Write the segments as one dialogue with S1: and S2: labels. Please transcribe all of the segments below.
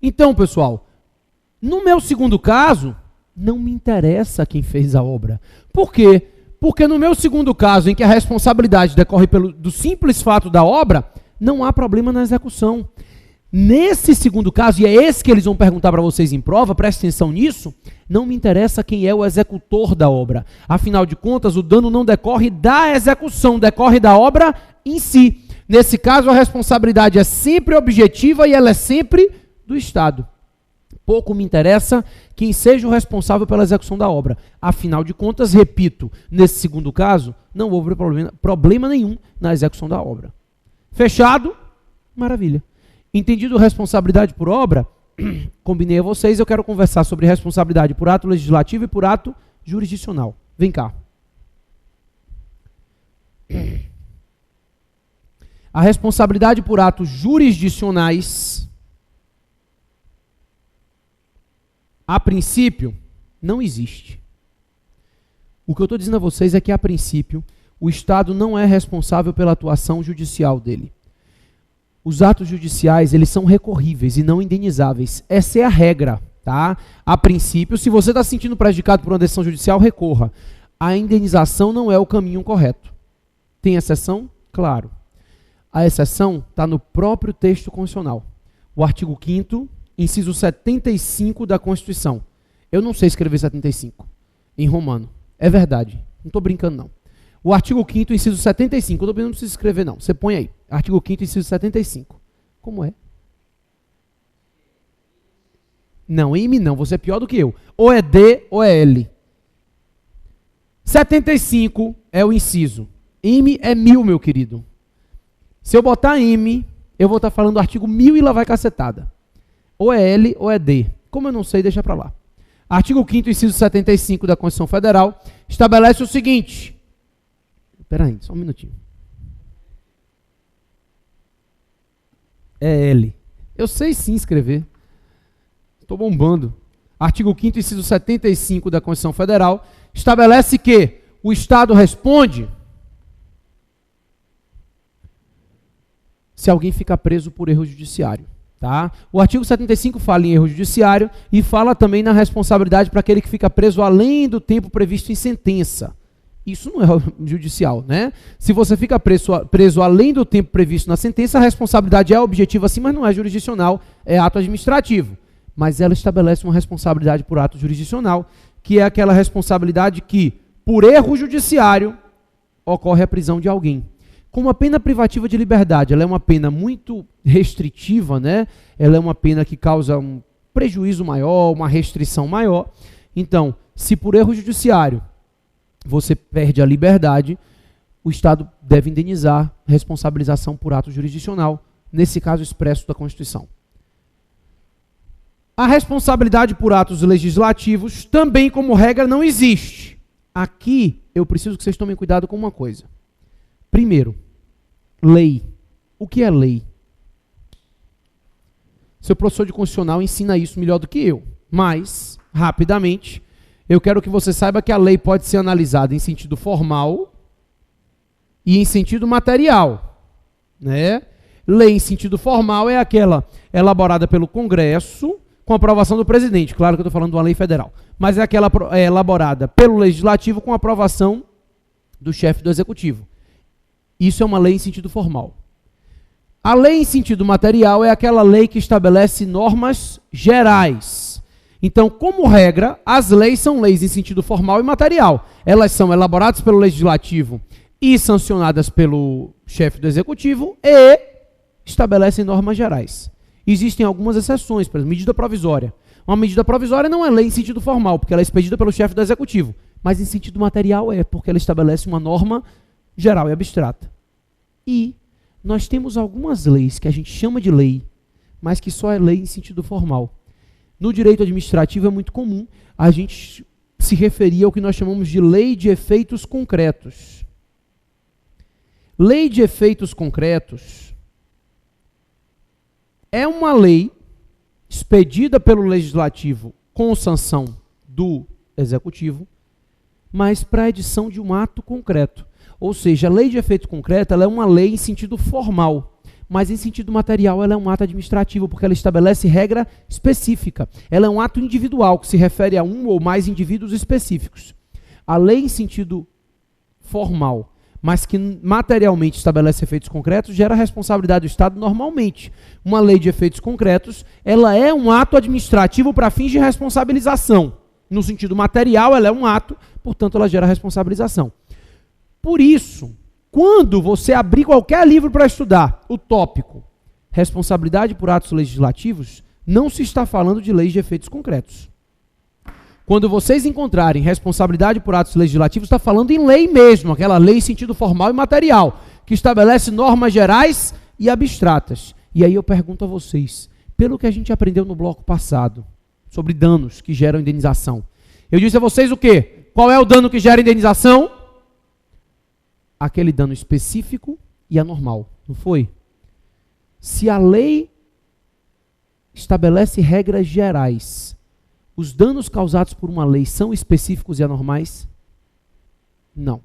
S1: Então, pessoal, no meu segundo caso, não me interessa quem fez a obra. Por quê? Porque no meu segundo caso, em que a responsabilidade decorre do simples fato da obra, não há problema na execução. Nesse segundo caso, e é esse que eles vão perguntar para vocês em prova, preste atenção nisso, não me interessa quem é o executor da obra. Afinal de contas, o dano não decorre da execução, decorre da obra em si. Nesse caso, a responsabilidade é sempre objetiva e ela é sempre do Estado. Pouco me interessa quem seja o responsável pela execução da obra. Afinal de contas, repito, nesse segundo caso, não houve problema nenhum na execução da obra. Fechado? Maravilha. Entendido responsabilidade por obra, combinei a vocês, eu quero conversar sobre responsabilidade por ato legislativo e por ato jurisdicional. Vem cá. A responsabilidade por atos jurisdicionais, a princípio, não existe. O que eu estou dizendo a vocês é que, a princípio, o Estado não é responsável pela atuação judicial dele. Os atos judiciais, eles são recorríveis e não indenizáveis. Essa é a regra, tá? A princípio, se você está se sentindo prejudicado por uma decisão judicial, recorra. A indenização não é o caminho correto. Tem exceção? Claro. A exceção está no próprio texto constitucional. O artigo 5º, inciso 75 da Constituição. Eu não sei escrever 75 em romano. É verdade. Não estou brincando, não. O artigo 5º, inciso 75. Eu não preciso escrever, não. Você põe aí. Artigo 5º, inciso 75. Como é? Não, IME não. Você é pior do que eu. Ou é D ou é L. 75 é o inciso. IME é 1000, meu querido. Se eu botar IME, eu vou estar falando do artigo 1000 e lá vai cacetada. Ou é L ou é D. Como eu não sei, deixa para lá. Artigo 5º, inciso 75 da Constituição Federal, estabelece o seguinte. Espera aí, só um minutinho. É L. Eu sei sim escrever. Estou bombando. Artigo 5º, inciso 75 da Constituição Federal, estabelece que o Estado responde se alguém fica preso por erro judiciário. Tá? O artigo 75 fala em erro judiciário e fala também na responsabilidade para aquele que fica preso além do tempo previsto em sentença. Isso não é judicial, né? Se você fica preso além do tempo previsto na sentença, a responsabilidade é objetiva sim, mas não é jurisdicional, é ato administrativo. Mas ela estabelece uma responsabilidade por ato jurisdicional, que é aquela responsabilidade que, por erro judiciário, ocorre a prisão de alguém. Como a pena privativa de liberdade, ela é uma pena muito restritiva, né? Ela é uma pena que causa um prejuízo maior, uma restrição maior. Então, se por erro judiciário você perde a liberdade, o Estado deve indenizar responsabilização por ato jurisdicional, nesse caso expresso da Constituição. A responsabilidade por atos legislativos também, como regra, não existe. Aqui, eu preciso que vocês tomem cuidado com uma coisa. Primeiro, lei. O que é lei? Seu professor de constitucional ensina isso melhor do que eu. Mas, rapidamente, eu quero que você saiba que a lei pode ser analisada em sentido formal e em sentido material, né? Lei em sentido formal é aquela elaborada pelo Congresso com aprovação do presidente. Claro que eu estou falando de uma lei federal. Mas é aquela elaborada pelo Legislativo com aprovação do chefe do Executivo. Isso é uma lei em sentido formal. A lei em sentido material é aquela lei que estabelece normas gerais. Então, como regra, as leis são leis em sentido formal e material. Elas são elaboradas pelo Legislativo e sancionadas pelo chefe do Executivo e estabelecem normas gerais. Existem algumas exceções, por exemplo, medida provisória. Uma medida provisória não é lei em sentido formal, porque ela é expedida pelo chefe do Executivo, mas em sentido material é, porque ela estabelece uma norma geral e abstrata. E nós temos algumas leis que a gente chama de lei, mas que só é lei em sentido formal. No direito administrativo é muito comum a gente se referir ao que nós chamamos de lei de efeitos concretos. Lei de efeitos concretos é uma lei expedida pelo Legislativo com sanção do Executivo, mas para a edição de um ato concreto. Ou seja, a lei de efeito concreto ela é uma lei em sentido formal, Mas em sentido material ela é um ato administrativo, porque ela estabelece regra específica. Ela é um ato individual, que se refere a um ou mais indivíduos específicos. A lei em sentido formal, mas que materialmente estabelece efeitos concretos, gera responsabilidade do Estado normalmente. Uma lei de efeitos concretos, ela é um ato administrativo para fins de responsabilização. No sentido material, ela é um ato, portanto, ela gera responsabilização. Por isso, quando você abrir qualquer livro para estudar o tópico responsabilidade por atos legislativos, não se está falando de leis de efeitos concretos. Quando vocês encontrarem responsabilidade por atos legislativos, está falando em lei mesmo, aquela lei em sentido formal e material, que estabelece normas gerais e abstratas. E aí eu pergunto a vocês, pelo que a gente aprendeu no bloco passado, sobre danos que geram indenização, eu disse a vocês o quê? Qual é o dano que gera indenização? Aquele dano específico e anormal, não foi? Se a lei estabelece regras gerais, os danos causados por uma lei são específicos e anormais? Não.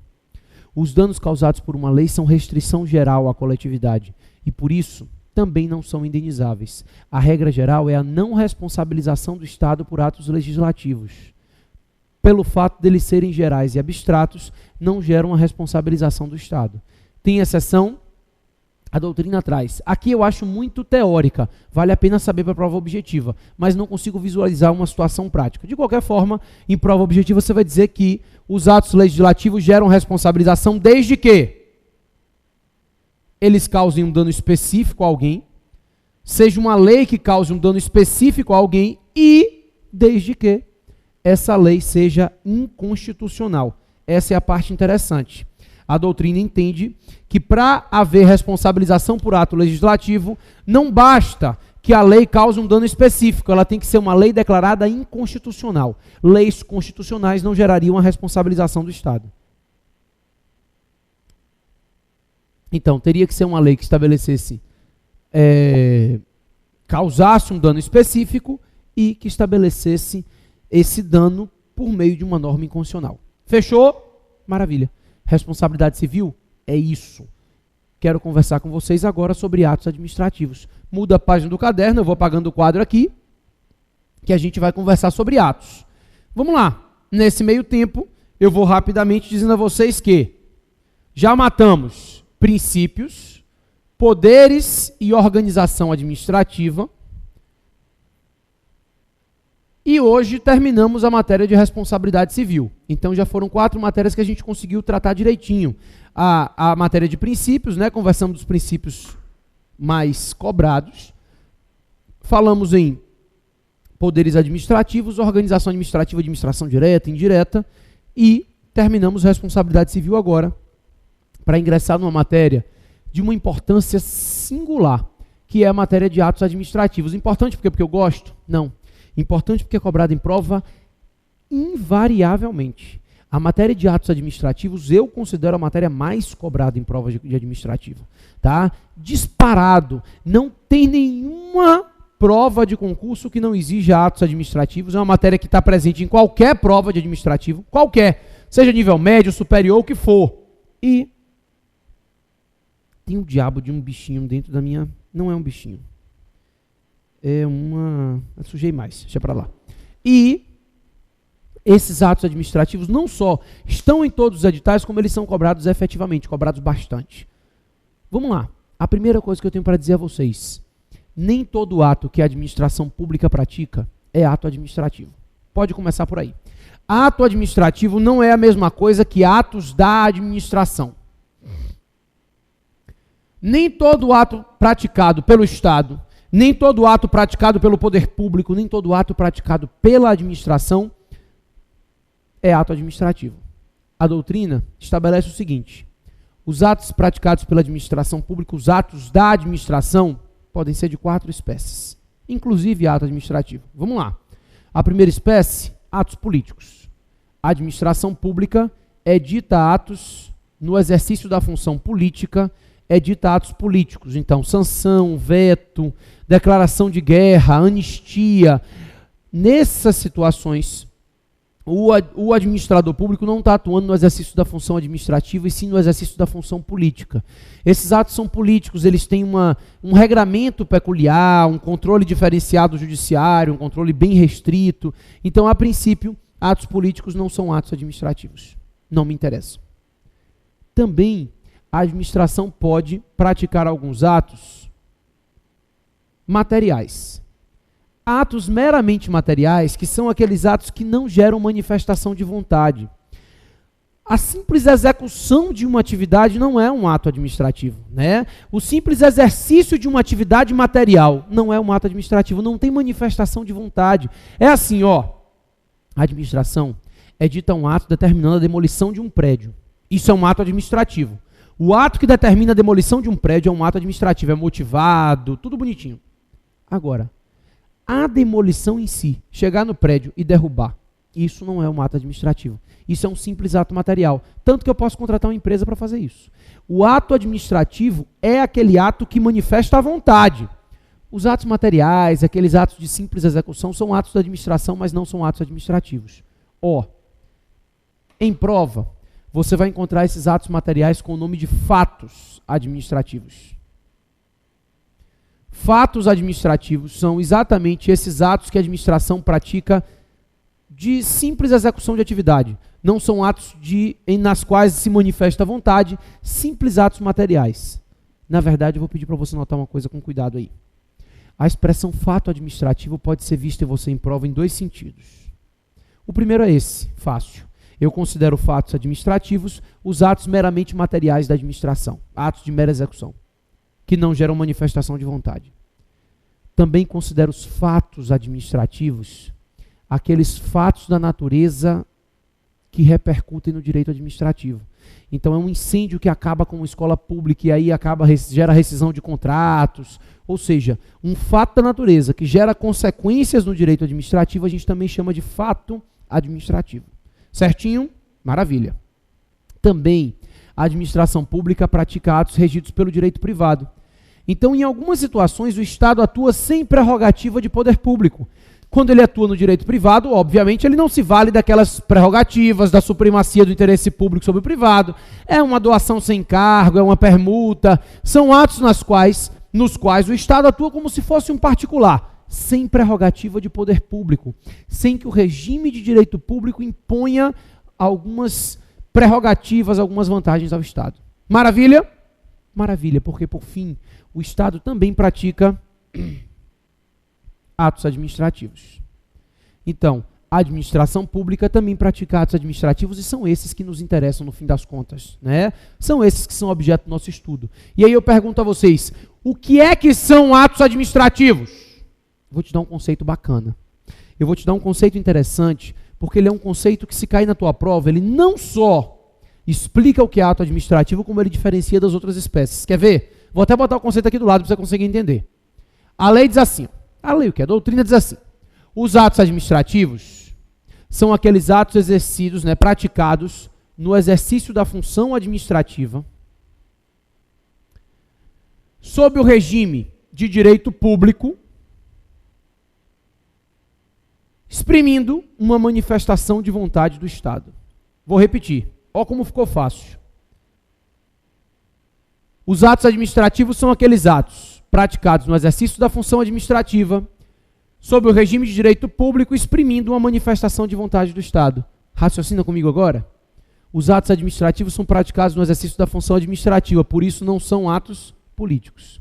S1: Os danos causados por uma lei são restrição geral à coletividade e, por isso, também não são indenizáveis. A regra geral é a não responsabilização do Estado por atos legislativos. Pelo fato deles serem gerais e abstratos, não geram a responsabilização do Estado. Tem exceção? A doutrina traz. Aqui eu acho muito teórica, vale a pena saber para a prova objetiva, mas não consigo visualizar uma situação prática. De qualquer forma, em prova objetiva você vai dizer que os atos legislativos geram responsabilização desde que eles causem um dano específico a alguém, seja uma lei que cause um dano específico a alguém e desde que essa lei seja inconstitucional. Essa é a parte interessante. A doutrina entende que para haver responsabilização por ato legislativo, não basta que a lei cause um dano específico, ela tem que ser uma lei declarada inconstitucional. Leis constitucionais não gerariam a responsabilização do Estado. Então, teria que ser uma lei que estabelecesse, causasse um dano específico e que estabelecesse esse dano por meio de uma norma inconstitucional. Fechou? Maravilha. Responsabilidade civil é isso. Quero conversar com vocês agora sobre atos administrativos. Muda a página do caderno, eu vou apagando o quadro aqui, que a gente vai conversar sobre atos. Vamos lá. Nesse meio tempo, eu vou rapidamente dizendo a vocês que já matamos princípios, poderes e organização administrativa. E hoje terminamos a matéria de responsabilidade civil. Então já foram 4 matérias que a gente conseguiu tratar direitinho. A matéria de princípios, né? Conversamos dos princípios mais cobrados. Falamos em poderes administrativos, organização administrativa, administração direta, indireta. E terminamos responsabilidade civil agora, para ingressar numa matéria de uma importância singular, que é a matéria de atos administrativos. Importante porque eu gosto? Não. Importante porque é cobrado em prova invariavelmente. A matéria de atos administrativos eu considero a matéria mais cobrada em prova de administrativo. Tá? Disparado. Não tem nenhuma prova de concurso que não exija atos administrativos. É uma matéria que está presente em qualquer prova de administrativo. Qualquer. Seja nível médio, superior, o que for. E tem um diabo de um bichinho dentro da minha... Não é um bichinho. É uma... Eu sujei mais, deixa para lá. E esses atos administrativos não só estão em todos os editais, como eles são cobrados efetivamente, cobrados bastante. Vamos lá. A primeira coisa que eu tenho para dizer a vocês, nem todo ato que a administração pública pratica é ato administrativo. Pode começar por aí. Ato administrativo não é a mesma coisa que atos da administração. Nem todo ato praticado pelo Estado, nem todo ato praticado pelo poder público, nem todo ato praticado pela administração é ato administrativo. A doutrina estabelece o seguinte: os atos praticados pela administração pública, os atos da administração, podem ser de 4 espécies, inclusive ato administrativo. Vamos lá. A primeira espécie, atos políticos. A administração pública edita atos no exercício da função política, edita atos políticos. Então, sanção, veto, declaração de guerra, anistia. Nessas situações, o administrador público não está atuando no exercício da função administrativa e sim no exercício da função política. Esses atos são políticos, eles têm um regramento peculiar, um controle diferenciado do judiciário, um controle bem restrito. Então, a princípio, atos políticos não são atos administrativos. Não me interessa. Também, a administração pode praticar alguns atos materiais. Atos meramente materiais, que são aqueles atos que não geram manifestação de vontade. A simples execução de uma atividade não é um ato administrativo, né? O simples exercício de uma atividade material não é um ato administrativo, não tem manifestação de vontade. É assim, ó, a administração edita um ato determinando a demolição de um prédio. Isso é um ato administrativo. O ato que determina a demolição de um prédio é um ato administrativo, é motivado, tudo bonitinho. Agora, a demolição em si, chegar no prédio e derrubar, isso não é um ato administrativo. Isso é um simples ato material. Tanto que eu posso contratar uma empresa para fazer isso. O ato administrativo é aquele ato que manifesta a vontade. Os atos materiais, aqueles atos de simples execução, são atos da administração, mas não são atos administrativos. Em prova, você vai encontrar esses atos materiais com o nome de fatos administrativos. Fatos administrativos são exatamente esses atos que a administração pratica de simples execução de atividade. Não são atos nas quais se manifesta a vontade, simples atos materiais. Na verdade, eu vou pedir para você notar uma coisa com cuidado aí. A expressão fato administrativo pode ser vista em você em prova em dois sentidos. O primeiro é esse, fácil. Eu considero fatos administrativos os atos meramente materiais da administração, atos de mera execução, que não geram manifestação de vontade. Também considero os fatos administrativos aqueles fatos da natureza que repercutem no direito administrativo. Então é um incêndio que acaba com uma escola pública e aí gera rescisão de contratos, ou seja, um fato da natureza que gera consequências no direito administrativo, a gente também chama de fato administrativo. Certinho? Maravilha. Também a administração pública pratica atos regidos pelo direito privado. Então, em algumas situações, o Estado atua sem prerrogativa de poder público. Quando ele atua no direito privado, obviamente, ele não se vale daquelas prerrogativas, da supremacia do interesse público sobre o privado. É uma doação sem encargo, é uma permuta. São atos nos quais o Estado atua como se fosse um particular, sem prerrogativa de poder público, sem que o regime de direito público imponha algumas prerrogativas, algumas vantagens ao Estado. Maravilha? Maravilha, porque, por fim, o Estado também pratica atos administrativos. Então, a administração pública também pratica atos administrativos e são esses que nos interessam no fim das contas, né? São esses que são objeto do nosso estudo. E aí eu pergunto a vocês, o que é que são atos administrativos? Vou te dar um conceito bacana. Eu vou te dar um conceito interessante, porque ele é um conceito que, se cair na tua prova, ele não só explica o que é ato administrativo, como ele diferencia das outras espécies. Quer ver? Vou até botar o conceito aqui do lado para você conseguir entender. A lei diz assim, a lei o que? A doutrina diz assim, os atos administrativos são aqueles atos exercidos, praticados no exercício da função administrativa sob o regime de direito público, exprimindo uma manifestação de vontade do Estado. Vou repetir. Olha como ficou fácil. Os atos administrativos são aqueles atos praticados no exercício da função administrativa, sob o regime de direito público, exprimindo uma manifestação de vontade do Estado. Raciocina comigo agora? Os atos administrativos são praticados no exercício da função administrativa, por isso não são atos políticos.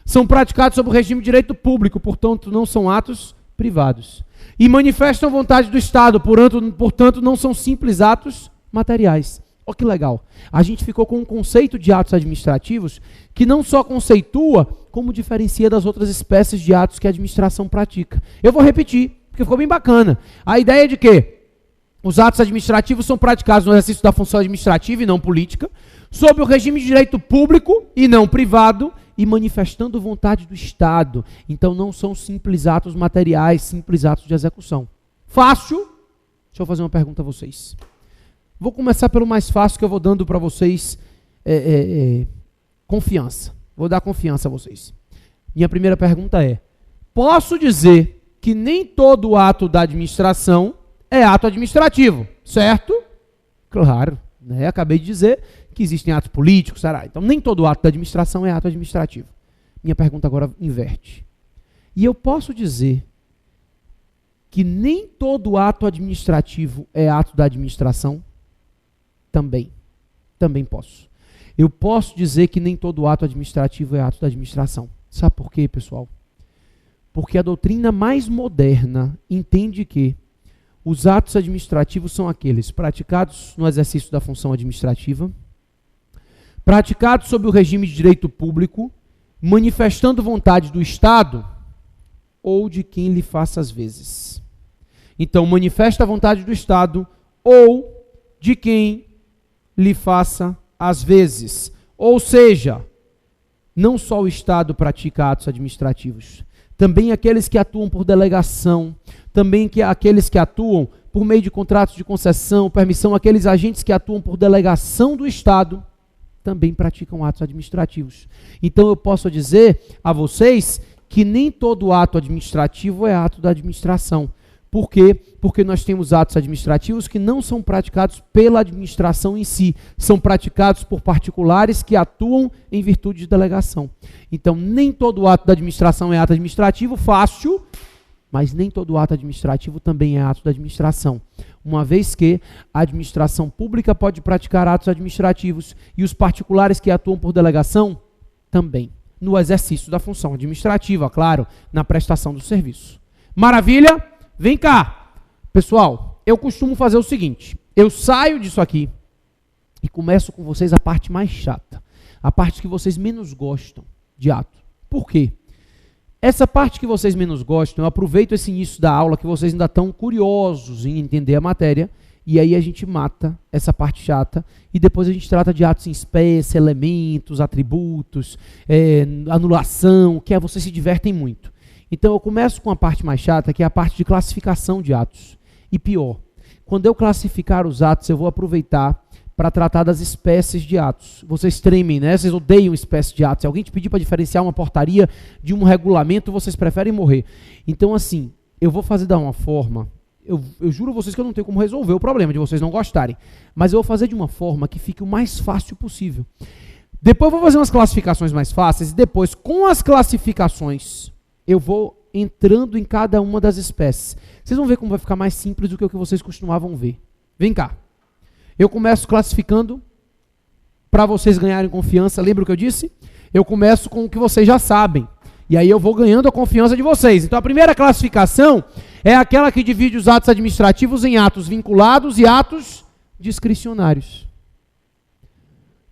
S1: São praticados sob o regime de direito público, portanto não são atos privados. E manifestam vontade do Estado, portanto não são simples atos materiais. Olha que legal. A gente ficou com um conceito de atos administrativos que não só conceitua, como diferencia das outras espécies de atos que a administração pratica. Eu vou repetir, porque ficou bem bacana. A ideia é de que os atos administrativos são praticados no exercício da função administrativa e não política, sob o regime de direito público e não privado, e manifestando vontade do Estado. Então não são simples atos materiais, simples atos de execução. Fácil? Deixa eu fazer uma pergunta a vocês. Vou começar pelo mais fácil, que eu vou dando para vocês confiança. Vou dar confiança a vocês. Minha primeira pergunta é, posso dizer que nem todo ato da administração é ato administrativo, certo? Claro, né? Acabei de dizer que existem atos políticos, será? Então nem todo ato da administração é ato administrativo. Minha pergunta agora inverte. E eu posso dizer que nem todo ato administrativo é ato da administração? Também posso. Eu posso dizer que nem todo ato administrativo é ato da administração. Sabe por quê, pessoal? Porque a doutrina mais moderna entende que os atos administrativos são aqueles praticados no exercício da função administrativa, praticados sob o regime de direito público, manifestando vontade do Estado ou de quem lhe faça as vezes. Então, manifesta a vontade do Estado ou de quem lhe faça as vezes. Ou seja, não só o Estado pratica atos administrativos, também aqueles que atuam por delegação, também aqueles que atuam por meio de contratos de concessão, permissão, aqueles agentes que atuam por delegação do Estado, também praticam atos administrativos. Então eu posso dizer a vocês que nem todo ato administrativo é ato da administração. Por quê? Porque nós temos atos administrativos que não são praticados pela administração em si, são praticados por particulares que atuam em virtude de delegação. Então, nem todo ato da administração é ato administrativo, fácil, mas nem todo ato administrativo também é ato da administração. Uma vez que a administração pública pode praticar atos administrativos e os particulares que atuam por delegação também, no exercício da função administrativa, claro, na prestação do serviço. Maravilha? Vem cá, pessoal, eu costumo fazer o seguinte, eu saio disso aqui e começo com vocês a parte mais chata, a parte que vocês menos gostam de ato. Por quê? Essa parte que vocês menos gostam, eu aproveito esse início da aula que vocês ainda estão curiosos em entender a matéria, e aí a gente mata essa parte chata, e depois a gente trata de atos em espécie, elementos, atributos, anulação, que vocês se divertem muito. Então eu começo com a parte mais chata, que é a parte de classificação de atos. E pior, quando eu classificar os atos, eu vou aproveitar para tratar das espécies de atos. Vocês tremem, né? Vocês odeiam espécie de atos. Se alguém te pedir para diferenciar uma portaria de um regulamento, vocês preferem morrer. Então, assim, eu vou fazer de uma forma, eu juro a vocês que eu não tenho como resolver o problema de vocês não gostarem, mas eu vou fazer de uma forma que fique o mais fácil possível. Depois eu vou fazer umas classificações mais fáceis, e depois, com as classificações, eu vou entrando em cada uma das espécies. Vocês vão ver como vai ficar mais simples do que o que vocês costumavam ver. Vem cá. Eu começo classificando para vocês ganharem confiança. Lembra o que eu disse? Eu começo com o que vocês já sabem. E aí eu vou ganhando a confiança de vocês. Então a primeira classificação é aquela que divide os atos administrativos em atos vinculados e atos discricionários.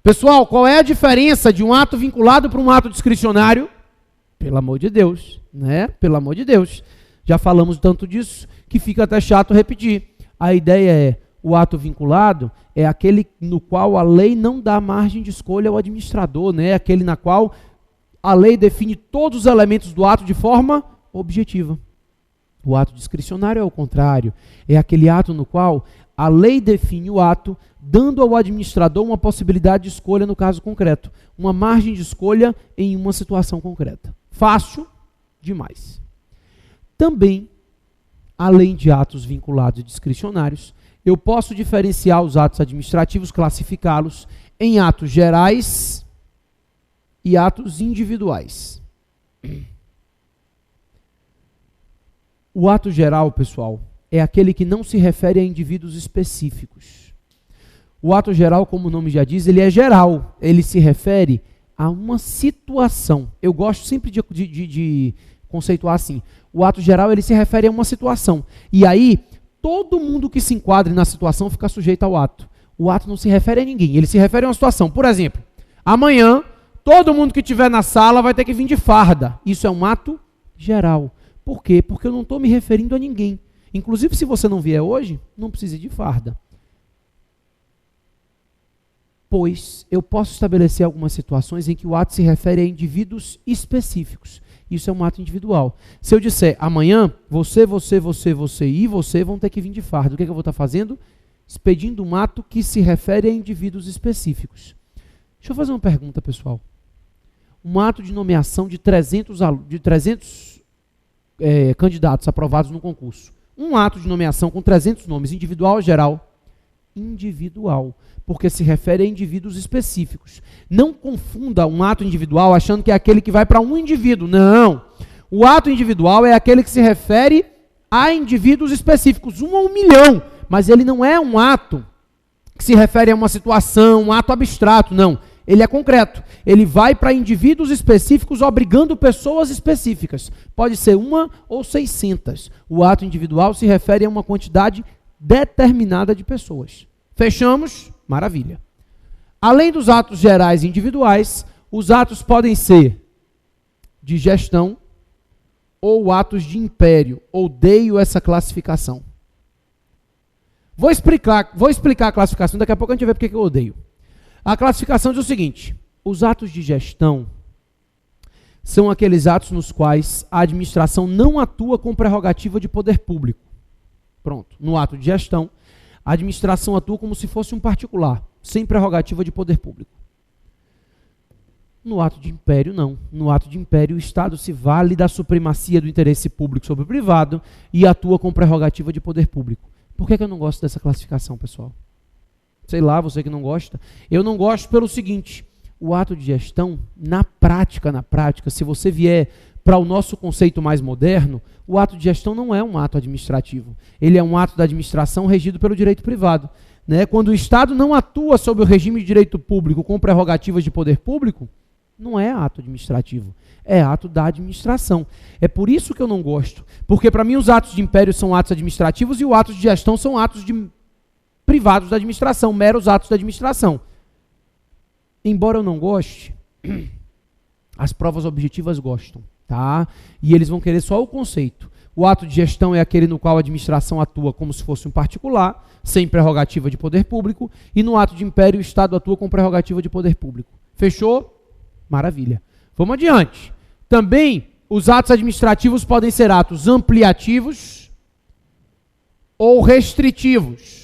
S1: Pessoal, qual é a diferença de um ato vinculado para um ato discricionário? Pelo amor de Deus, né? Pelo amor de Deus. Já falamos tanto disso que fica até chato repetir. A ideia é, o ato vinculado é aquele no qual a lei não dá margem de escolha ao administrador, né? Aquele na qual a lei define todos os elementos do ato de forma objetiva. O ato discricionário é o contrário. É aquele ato no qual a lei define o ato, dando ao administrador uma possibilidade de escolha no caso concreto. Uma margem de escolha em uma situação concreta. Fácil demais. Também, além de atos vinculados e discricionários, eu posso diferenciar os atos administrativos, classificá-los em atos gerais e atos individuais. O ato geral, pessoal, é aquele que não se refere a indivíduos específicos. O ato geral, como o nome já diz, ele é geral. Ele se refere a uma situação. Eu gosto sempre de conceituar assim. O ato geral, ele se refere a uma situação. E aí, todo mundo que se enquadre na situação fica sujeito ao ato. O ato não se refere a ninguém, ele se refere a uma situação. Por exemplo, amanhã, todo mundo que estiver na sala vai ter que vir de farda. Isso é um ato geral. Por quê? Porque eu não estou me referindo a ninguém. Inclusive, se você não vier hoje, não precisa ir de farda. Pois eu posso estabelecer algumas situações em que o ato se refere a indivíduos específicos. Isso é um ato individual. Se eu disser, amanhã, você e você vão ter que vir de farda. O que é que eu vou estar fazendo? Expedindo um ato que se refere a indivíduos específicos. Deixa eu fazer uma pergunta, pessoal. Um ato de nomeação de 300 candidatos aprovados no concurso. um ato de nomeação com 300 nomes, individual ou geral? Individual, porque se refere a indivíduos específicos. Não confunda um ato individual achando que é aquele que vai para um indivíduo. Não. O ato individual é aquele que se refere a indivíduos específicos, 1 a 1 milhão, mas ele não é um ato que se refere a uma situação, um ato abstrato, não. Ele é concreto. Ele vai para indivíduos específicos, obrigando pessoas específicas. Pode ser 1 ou 600. O ato individual se refere a uma quantidade determinada de pessoas. Fechamos? Maravilha. Além dos atos gerais e individuais, os atos podem ser de gestão ou atos de império. Odeio essa classificação. Vou explicar a classificação, daqui a pouco a gente vai ver porque eu odeio. A classificação diz o seguinte: os atos de gestão são aqueles atos nos quais a administração não atua com prerrogativa de poder público. Pronto. No ato de gestão, a administração atua como se fosse um particular, sem prerrogativa de poder público. No ato de império, não. No ato de império, o Estado se vale da supremacia do interesse público sobre o privado e atua com prerrogativa de poder público. Por que eu não gosto dessa classificação, pessoal? Sei lá, você que não gosta. Eu não gosto pelo seguinte: o ato de gestão, na prática, se você vier para o nosso conceito mais moderno, o ato de gestão não é um ato administrativo. Ele é um ato da administração regido pelo direito privado. Né? Quando o Estado não atua sob o regime de direito público com prerrogativas de poder público, não é ato administrativo, é ato da administração. É por isso que eu não gosto. Porque para mim os atos de império são atos administrativos e os atos de gestão são atos privados da administração, meros atos da administração. Embora eu não goste, as provas objetivas gostam, tá? E eles vão querer só o conceito. O ato de gestão é aquele no qual a administração atua como se fosse um particular, sem prerrogativa de poder público, e no ato de império o Estado atua com prerrogativa de poder público. Fechou? Maravilha. Vamos adiante. Também os atos administrativos podem ser atos ampliativos ou restritivos.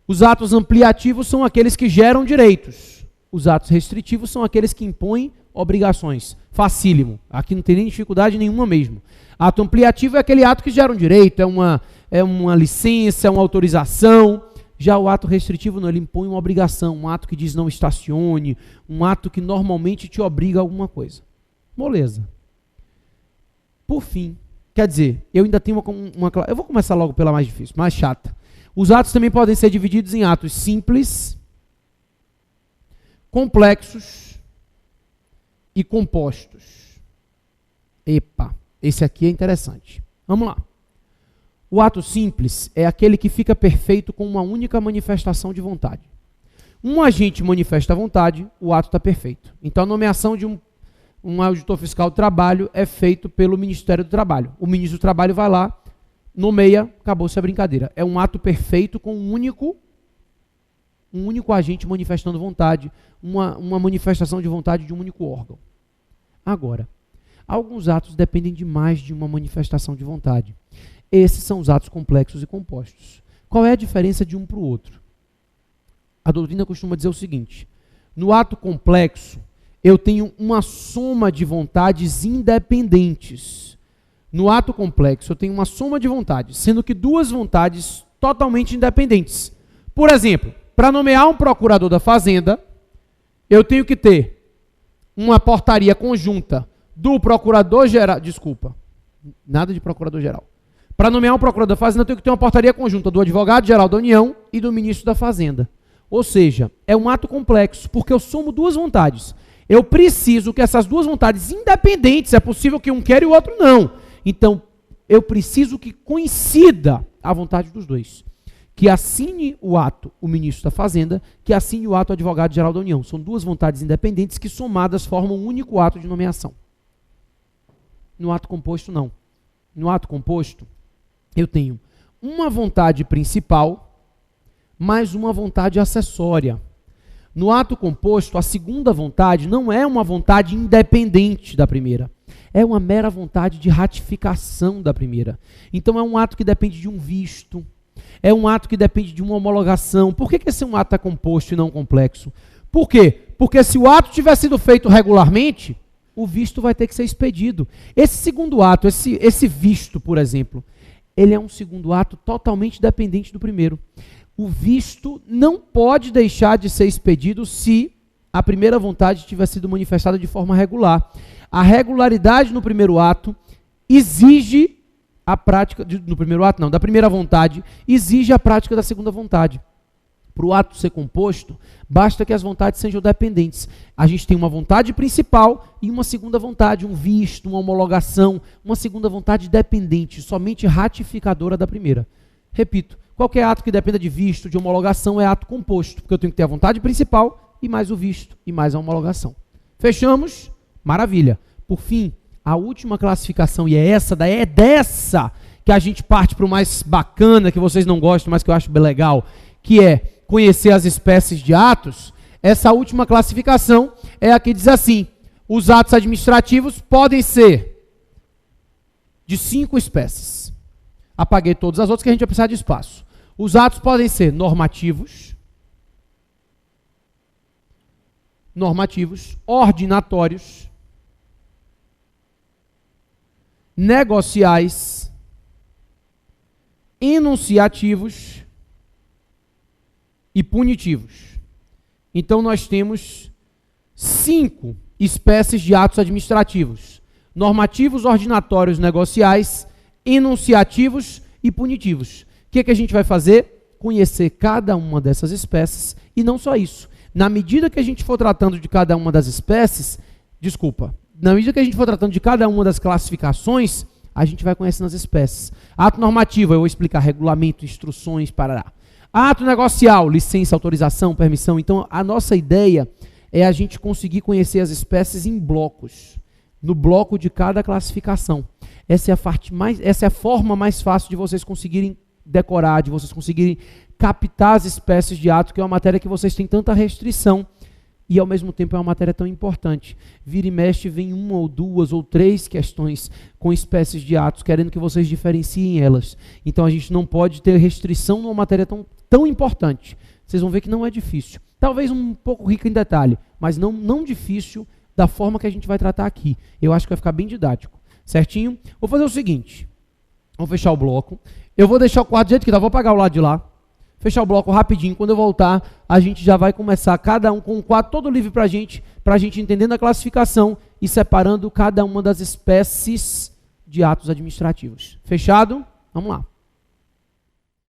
S1: Os atos ampliativos são aqueles que geram direitos. Os atos restritivos são aqueles que impõem obrigações. Facílimo. Aqui não tem nem dificuldade nenhuma mesmo. Ato ampliativo é aquele ato que gera um direito, é uma licença, é uma autorização. Já o ato restritivo não, ele impõe uma obrigação, um ato que diz não estacione, um ato que normalmente te obriga a alguma coisa. Moleza. Por fim, quer dizer, eu ainda tenho uma eu vou começar logo pela mais difícil, mais chata. Os atos também podem ser divididos em atos simples, complexos e compostos. Epa, esse aqui é interessante. Vamos lá. O ato simples é aquele que fica perfeito com uma única manifestação de vontade. Um agente manifesta a vontade, o ato está perfeito. Então a nomeação de um auditor fiscal do trabalho é feito pelo Ministério do Trabalho. O ministro do Trabalho vai lá, nomeia, acabou-se a brincadeira. É um ato perfeito com um único agente manifestando vontade, uma manifestação de vontade de um único órgão. Agora, alguns atos dependem de mais de uma manifestação de vontade. Esses são os atos complexos e compostos. Qual é a diferença de um para o outro? A doutrina costuma dizer o seguinte: no ato complexo, eu tenho uma soma de vontades independentes. No ato complexo, eu tenho uma soma de vontades, sendo que duas vontades totalmente independentes. Por exemplo, para nomear um procurador da Fazenda, eu tenho que ter uma portaria conjunta do procurador-geral, nada de procurador-geral. Para nomear um procurador da Fazenda, eu tenho que ter uma portaria conjunta do advogado-geral da União e do ministro da Fazenda. Ou seja, é um ato complexo, porque eu somo duas vontades. Eu preciso que essas duas vontades independentes, é possível que um queira e o outro não. Então, eu preciso que coincida a vontade dos dois. Que assine o ato o ministro da Fazenda, que assine o ato o advogado-geral da União. São duas vontades independentes que somadas formam um único ato de nomeação. No ato composto, não. No ato composto, eu tenho uma vontade principal, mais uma vontade acessória. No ato composto, a segunda vontade não é uma vontade independente da primeira. É uma mera vontade de ratificação da primeira. Então é um ato que depende de um visto. É um ato que depende de uma homologação. Por que esse um ato é composto e não complexo? Por quê? Porque se o ato tiver sido feito regularmente, o visto vai ter que ser expedido. Esse segundo ato, esse visto, por exemplo, ele é um segundo ato totalmente dependente do primeiro. O visto não pode deixar de ser expedido se a primeira vontade tiver sido manifestada de forma regular. A regularidade no primeiro ato exige a prática, no primeiro ato não, da primeira vontade, exige a prática da segunda vontade. Para o ato ser composto, basta que as vontades sejam dependentes. A gente tem uma vontade principal e uma segunda vontade, um visto, uma homologação, uma segunda vontade dependente, somente ratificadora da primeira. Repito, qualquer ato que dependa de visto, de homologação, é ato composto, porque eu tenho que ter a vontade principal e mais o visto e mais a homologação. Fechamos? Maravilha. Por fim, a última classificação, e é dessa que a gente parte para o mais bacana, que vocês não gostam, mas que eu acho bem legal, que é conhecer as espécies de atos. Essa última classificação é a que diz assim: os atos administrativos podem ser de 5 espécies. Apaguei todas as outras que a gente vai precisar de espaço. Os atos podem ser normativos, ordinatórios, negociais, enunciativos e punitivos. Então nós temos 5 espécies de atos administrativos: normativos, ordinatórios, negociais, enunciativos e punitivos. O que a gente vai fazer? Conhecer cada uma dessas espécies, e não só isso. Na medida que a gente for tratando de cada uma das espécies, na medida que a gente for tratando de cada uma das classificações, a gente vai conhecendo as espécies. Ato normativo, eu vou explicar regulamento, instruções, parará. Ato negocial, licença, autorização, permissão. Então, a nossa ideia é a gente conseguir conhecer as espécies em blocos, no bloco de cada classificação. Essa é a forma mais fácil de vocês conseguirem decorar, de vocês conseguirem captar as espécies de ato, que é uma matéria que vocês têm tanta restrição e, ao mesmo tempo, é uma matéria tão importante. Vira e mexe, vem 1 ou 2 ou 3 questões com espécies de atos, querendo que vocês diferenciem elas. Então, a gente não pode ter restrição numa matéria tão importante. Vocês vão ver que não é difícil. Talvez um pouco rica em detalhe, mas não difícil da forma que a gente vai tratar aqui. Eu acho que vai ficar bem didático. Certinho? Vou fazer o seguinte. Vou fechar o bloco. Eu vou deixar o quarto do jeito que dá. Vou apagar o lado de lá. Fechar o bloco rapidinho. Quando eu voltar, a gente já vai começar cada um com um quadro todo livre para a gente entendendo a classificação e separando cada uma das espécies de atos administrativos. Fechado? Vamos lá.